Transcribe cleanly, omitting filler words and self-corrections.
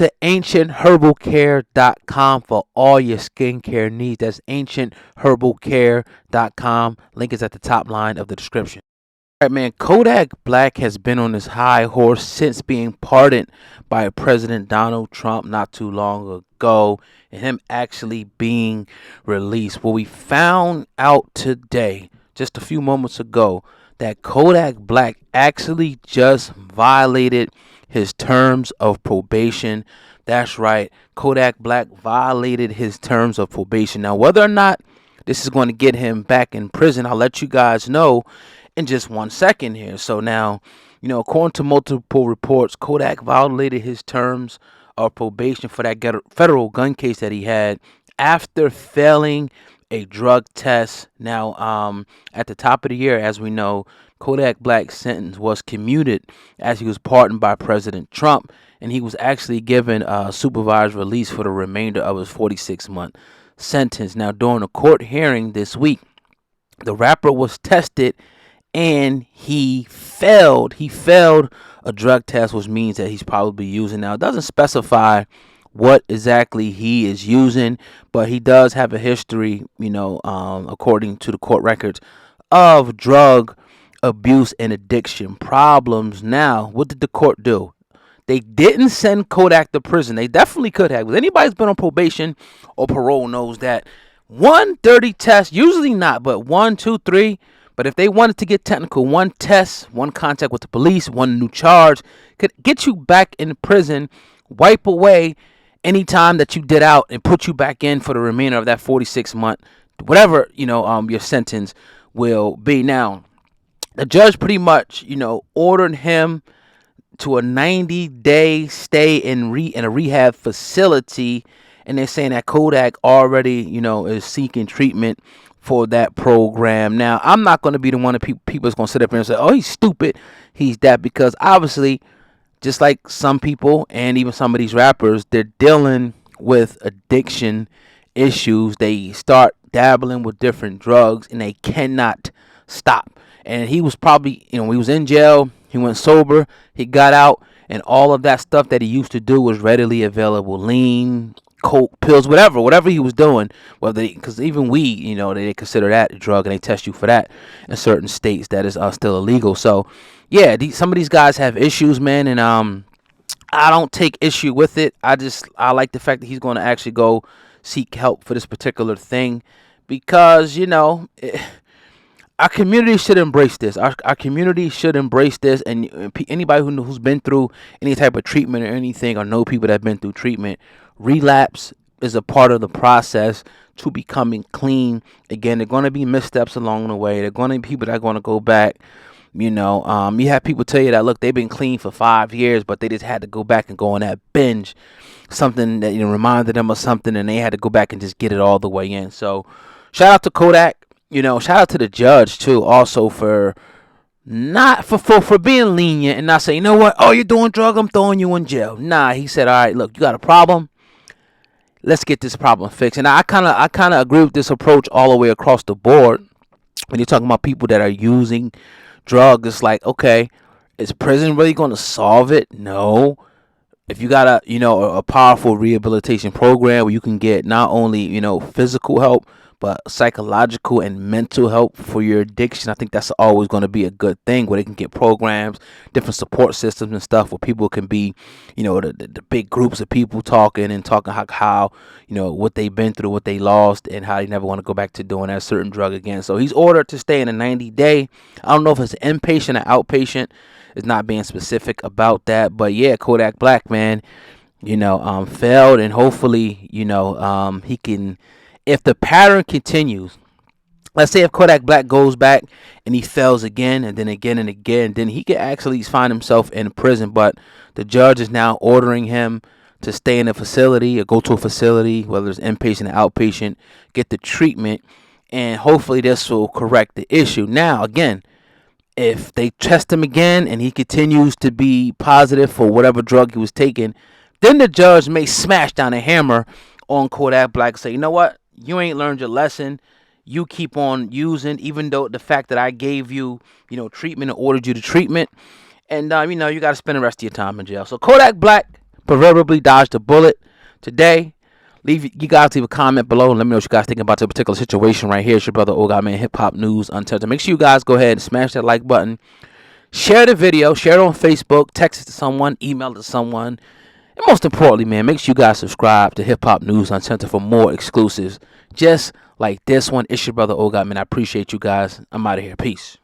to ancientherbal.care.com for all your skincare needs. That's ancientherbal.care.com. Link is at the top line of the description. All right, man. Kodak Black has been on his high horse since being pardoned by President Donald Trump not too long ago, and him actually being released. Well, we found out today, just a few moments ago, that Kodak Black actually just violated his terms of probation. That's right. Kodak Black violated his terms of probation. Now, whether or not this is going to get him back in prison, I'll let you guys know in just 1 second here. So now, according to multiple reports, Kodak violated his terms of probation for that federal gun case that he had after failing a drug test. Now, at the top of the year, as we know, Kodak Black's sentence was commuted as he was pardoned by President Trump, and he was actually given supervised release for the remainder of his 46-month sentence. Now, during a court hearing this week, the rapper was tested and he failed. He failed a drug test, which means that he's probably using. Now, it doesn't specify what exactly he is using, but he does have a history, according to the court records, of drug abuse and addiction problems. Now, what did the court do? They didn't send Kodak to prison. They definitely could have. Because anybody who's been on probation or parole knows that one dirty test, usually not, but 1, 2, 3. But if they wanted to get technical, one test, one contact with the police, one new charge could get you back in prison, wipe away any time that you did out, and put you back in for the remainder of that 46-month, whatever, your sentence will be. Now, the judge pretty much, ordered him to a 90-day stay in a rehab facility, and they're saying that Kodak already, is seeking treatment for that program. Now, I'm not going to be the one that people's going to sit up here and say, oh, he's stupid, he's that, because obviously, just like some people and even some of these rappers, they're dealing with addiction issues. They start dabbling with different drugs and they cannot stop. And he was probably, he was in jail, he went sober, he got out, and all of that stuff that he used to do was readily available. Lean, coke, pills, whatever he was doing, because even weed, they consider that a drug and they test you for that in certain states that is still illegal. So yeah, some of these guys have issues, man, and I don't take issue with it. I like the fact that he's going to actually go seek help for this particular thing, because our community should embrace this. Our community should embrace this, and anybody who's been through any type of treatment or anything, or know people that have been through treatment, relapse is a part of the process to becoming clean. Again, there are going to be missteps along the way. There are going to be people that are going to go back. You have people tell you that, look, they've been clean for 5 years, but they just had to go back and go on that binge, something that reminded them of something, and they had to go back and just get it all the way in. So, shout out to Kodak. Shout out to the judge too, also for not for being lenient and not saying, you know what, oh, you're doing drug, I'm throwing you in jail. Nah, he said, all right, look, you got a problem. Let's get this problem fixed. And I kind of agree with this approach all the way across the board. When you're talking about people that are using drugs, it's like, okay, is prison really going to solve it? No. If you got a powerful rehabilitation program where you can get not only physical help, but psychological and mental help for your addiction, I think that's always going to be a good thing, where they can get programs, different support systems and stuff, where people can be, the big groups of people talking how what they've been through, what they lost, and how they never want to go back to doing that certain drug again. So he's ordered to stay in a 90-day. I don't know if it's inpatient or outpatient. It's not being specific about that. But yeah, Kodak Black, man, failed, and hopefully, he can. If the pattern continues, let's say if Kodak Black goes back and he fails again and then again and again, then he could actually find himself in prison. But the judge is now ordering him to stay in a facility or go to a facility, whether it's inpatient or outpatient, get the treatment, and hopefully this will correct the issue. Now, again, if they test him again and he continues to be positive for whatever drug he was taking, then the judge may smash down a hammer on Kodak Black and say, you know what? You ain't learned your lesson. You keep on using, even though the fact that I gave you, treatment and ordered you the treatment. And, you got to spend the rest of your time in jail. So Kodak Black proverbially dodged a bullet today. You guys leave a comment below and let me know what you guys think about the particular situation right here. It's your brother Old Man, Hip Hop News Uncensored. Make sure you guys go ahead and smash that like button. Share the video. Share it on Facebook. Text it to someone. Email it to someone. And most importantly, man, make sure you guys subscribe to Hip Hop News Uncensored for more exclusives just like this one. It's your brother Old Man. I appreciate you guys. I'm out of here. Peace.